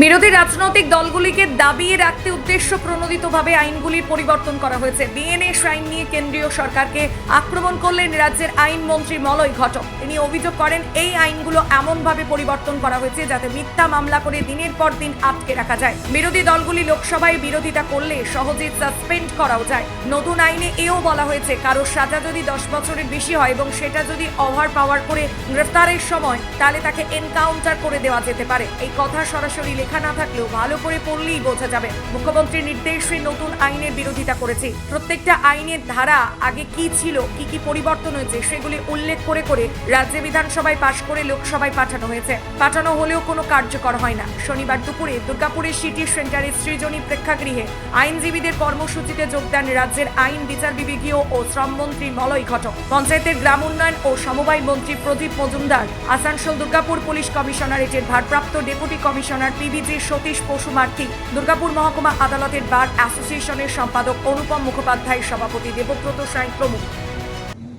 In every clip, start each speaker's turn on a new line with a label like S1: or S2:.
S1: বিরোধী রাজনৈতিক দলগুলিকে দাবিয়ে রাখতে উদ্দেশ্য প্রণোদিতভাবে আইনগুলির পরিবর্তন করা হয়েছে। বিএনএস আইন নিয়ে কেন্দ্রীয় সরকারকে আক্রমণ করলেন রাজ্যের আইনমন্ত্রী মলয় ঘটক। তিনি অভিযোগ করেন, এই আইনগুলো এমনভাবে পরিবর্তন করা হয়েছে যাতে মিথ্যা মামলা করে দিনের পর দিন আটকে রাখা যায়। বিরোধী দলগুলি লোকসভায় বিরোধিতা করলে সহজে সাসপেন্ড করাও যায়। নতুন আইনে এও বলা হয়েছে, কারোর সাজা যদি 10 বছরের বেশি হয় এবং সেটা যদি ওভার পাওয়ার করে গ্রেফতারের সময়, তাহলে তাকে এনকাউন্টার করে দেওয়া যেতে পারে। এই কথা সরাসরি লেখা না থাকলেও ভালো করে পড়লেই বোঝা যাবে। মুখ্যমন্ত্রীর নির্দেশে নতুন আইনের বিরোধিতা করেছি। প্রত্যেকটা আইনের ধারা আগে কি ছিল, কি পরিবর্তন হয়েছে সেগুলি উল্লেখ করে করে রাজ্য বিধানসভায় পাশ করে লোকসভায় পাঠানো হয়েছে। পাঠানো হলেও কোনো কার্যকর হয় না। শনিবার দুপুরে দুর্গাপুরের সিটি সেন্টারের সৃজনী প্রেক্ষাগৃহে আইনজীবীদের কর্মসূচিতে যোগ দেন রাজ্যের আইন বিচার বিভাগীয় ও শ্রমমন্ত্রী মলয় ঘটক, পঞ্চায়েতের গ্রাম উন্নয়ন ও সমবায় মন্ত্রী প্রদীপ মজুমদার, আসানসোল দুর্গাপুর পুলিশ কমিশনারেটের ভারপ্রাপ্ত deputy commissioner PBG Satish Pasumarthi, Durgapur মহকুমা আদালতের বার অ্যাসোসিয়েশনের সম্পাদক অনুপম মুখোপাধ্যায়, সভাপতি দেবব্রত সাঁই প্রমুখ।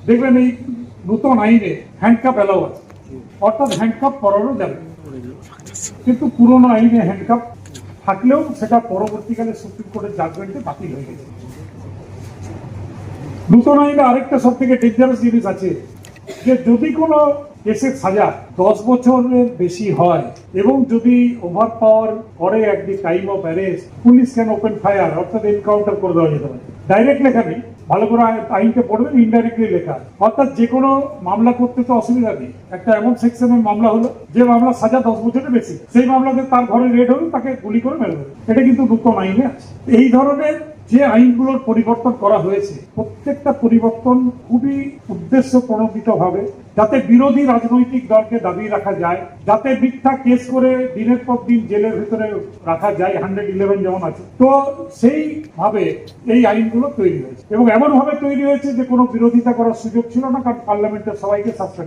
S2: দেখবেন এই নতুন আইনে হ্যান্ডকাপ অ্যালাউ আছে, অর্থাৎ হ্যান্ডকাপ পরানো যাবে, কিন্তু পুরোনো আইনে হ্যান্ডকাপ থাকলেও সেটা পরবর্তীকালে সুপ্রিম কোর্টের জাজমেন্টে বাতিল হয়ে গেছে। নতুন আইনে আরেকটা সব থেকে ডেঞ্জারাস জিনিস আছে, যে যদি কোনো কেসের সাজা 10 বছরের বেশি হয় এবং যদি ওভার পাওয়ার করে at the time of arrest, police can open fire, অর্থাৎ এনকাউন্টার করে দেওয়া যেতে পারে। ডাইরেক্ট লেখা নেই, ভালো করে আইনটা পড়বেন, ইনডাইরেক্টলি লেখা। অর্থাৎ যে কোনো মামলা করতে তো অসুবিধা নেই। একটা এমন সেকশনের মামলা হলো যে মামলার সাজা 10 বছরের বেশি, সেই মামলাতে তার ঘরে রেড হলো, তাকে গুলি করে মেরে দেবে। এটা কিন্তু নতুন আইনে আছে। এই ধরনের যে আইনগুলোর পরিবর্তন করা হয়েছে, প্রত্যেকটা পরিবর্তন খুবই উদ্দেশ্য প্রণোদিত ভাবে, যাতে বিরোধী রাজনৈতিক দলকে দাবিয়ে রাখা যায়, যাতে মিথ্যা কেস করে দিনের পর দিন জেলের ভিতরে রাখা যায়, 111 যেমন আছে। তো সেই ভাবে এই আইনগুলো তৈরি হয়েছে এবং এমন ভাবে তৈরি হয়েছে যে কোনো বিরোধিতা করার সুযোগ ছিল না, কারণ পার্লামেন্টের সবাইকে সাসপেন্ড